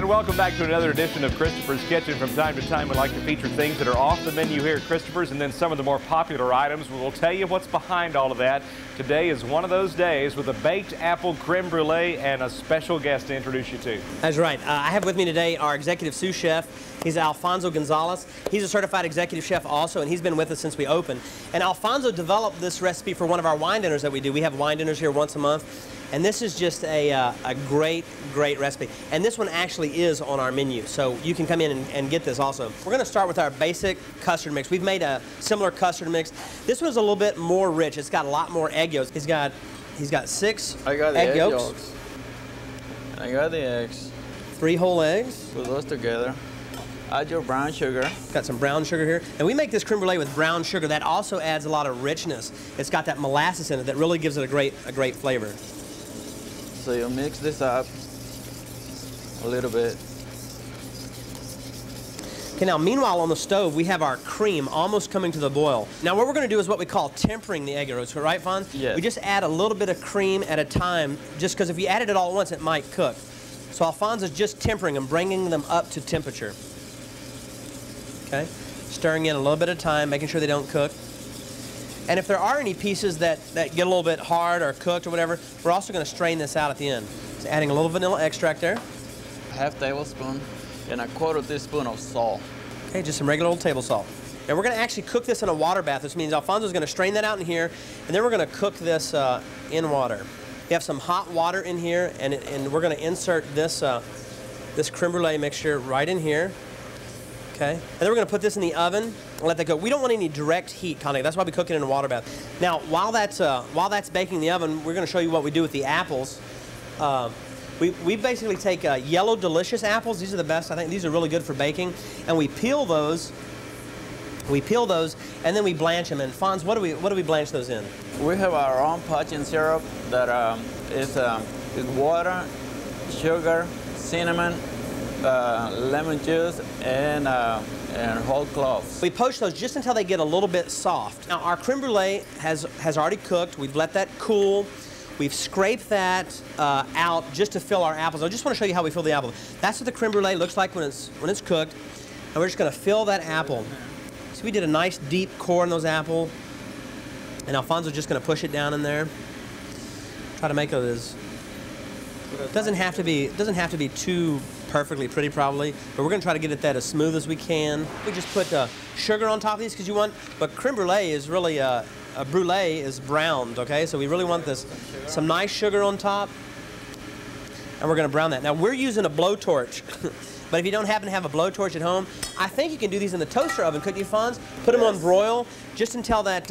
And welcome back to another edition of Christopher's Kitchen. From time to time, we like to feature things that are off the menu here at Christopher's, and then some of the more popular items. We'll tell you what's behind all of that. Today is one of those days with a baked apple creme brulee and a special guest to introduce you to. That's right. I have with me today our executive sous chef. He's Alfonso Gonzalez. He's a certified executive chef also, and he's been with us since we opened. And Alfonso developed this recipe for one of our wine dinners that we do. We have wine dinners here once a month. And this is just a great, great recipe. And this one actually is on our menu, so you can come in and get this also. We're going to start with our basic custard mix. We've made a similar custard mix. This one's a little bit more rich. It's got a lot more egg yolks. He's got 6 egg yolks. I got the eggs. 3 whole eggs. Put those together. Add your brown sugar. Got some brown sugar here. And we make this creme brulee with brown sugar. That also adds a lot of richness. It's got that molasses in it that really gives it a great flavor. So you mix this up a little bit. Okay, now meanwhile on the stove we have our cream almost coming to the boil. Now what we're going to do is what we call tempering the egg yolks, right, Fonz? Yes. We just add a little bit of cream at a time, just because if you added it all at once it might cook. So Alfonso's just tempering them, bringing them up to temperature. Okay, stirring in a little bit at a time, making sure they don't cook. And if there are any pieces that get a little bit hard or cooked or whatever, we're also going to strain this out at the end. So adding a little vanilla extract there. Half tablespoon and a 1/4 teaspoon of salt. Okay, just some regular old table salt. And we're going to actually cook this in a water bath. This means Alfonso's going to strain that out in here, and then we're going to cook this in water. We have some hot water in here, and we're going to insert this, this creme brulee mixture right in here. Okay, and then we're going to put this in the oven and let that go. We don't want any direct heat contact. That's why we cook it in a water bath. Now, while that's baking in the oven, we're going to show you what we do with the apples. We basically take yellow delicious apples. These are the best. I think these are really good for baking. And we peel those. And then we blanch them. And Fonz, what do we blanch those in? We have our own punching syrup that is water, sugar, cinnamon, lemon juice, and whole cloves. We poach those just until they get a little bit soft. Now our creme brulee has already cooked. We've let that cool. We've scraped that out just to fill our apples. I just want to show you how we fill the apple. That's what the creme brulee looks like when it's cooked. And we're just going to fill that apple. So we did a nice deep core in those apples. And Alfonso's just going to push it down in there. Try to make it as... It doesn't have to be too perfectly pretty probably, but we're going to try to get it that as smooth as we can. We just put sugar on top of these because you want, but creme brulee is really, a brulee is browned, okay? So we really want some nice sugar on top, and we're going to brown that. Now we're using a blowtorch, but if you don't happen to have a blowtorch at home, I think you can do these in the toaster oven, couldn't you, Fonz? Put them on broil just until that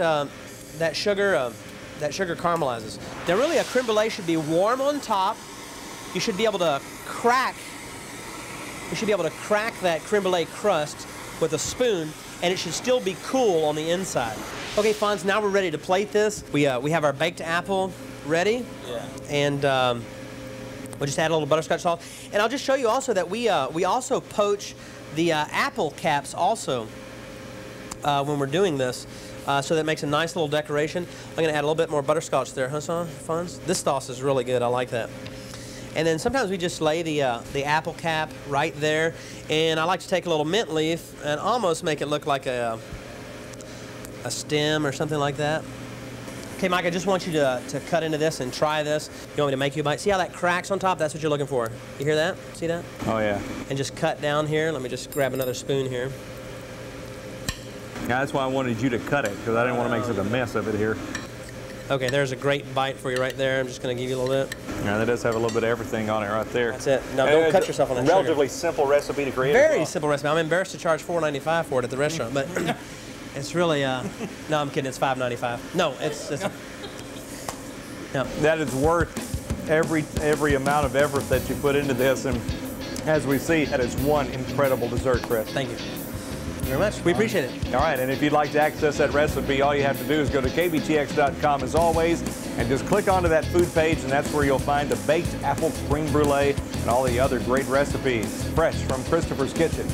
sugar caramelizes. Now really a creme brulee should be warm on top. You should be able to crack that creme brulee crust with a spoon, and it should still be cool on the inside. Okay, Fonz, now we're ready to plate this. We have our baked apple ready. Yeah. And we'll just add a little butterscotch sauce. And I'll just show you also that we also poach the apple caps also when we're doing this. So that makes a nice little decoration. I'm going to add a little bit more butterscotch there, huh, Fonz? This sauce is really good. I like that. And then sometimes we just lay the apple cap right there. And I like to take a little mint leaf and almost make it look like a stem or something like that. Okay, Mike, I just want you to cut into this and try this. You want me to make you a bite? See how that cracks on top? That's what you're looking for. You hear that? See that? Oh, yeah. And just cut down here. Let me just grab another spoon here. Yeah, that's why I wanted you to cut it, because I didn't want to make such a mess of it here. Okay, there's a great bite for you right there. I'm just going to give you a little bit. Yeah, that does have a little bit of everything on it right there. That's it. Now, don't cut yourself on that sugar. Relatively simple recipe to create. Very simple recipe. I'm embarrassed to charge $4.95 for it at the restaurant, but it's really, no, I'm kidding. It's $5.95. No, it's no. That is worth every amount of effort that you put into this, and as we see, that is one incredible dessert, Chris. Thank you. Very much. We appreciate it. All right, and if you'd like to access that recipe, all you have to do is go to kbtx.com as always and just click onto that food page, and that's where you'll find the baked apple creme brulee and all the other great recipes fresh from Christopher's Kitchen.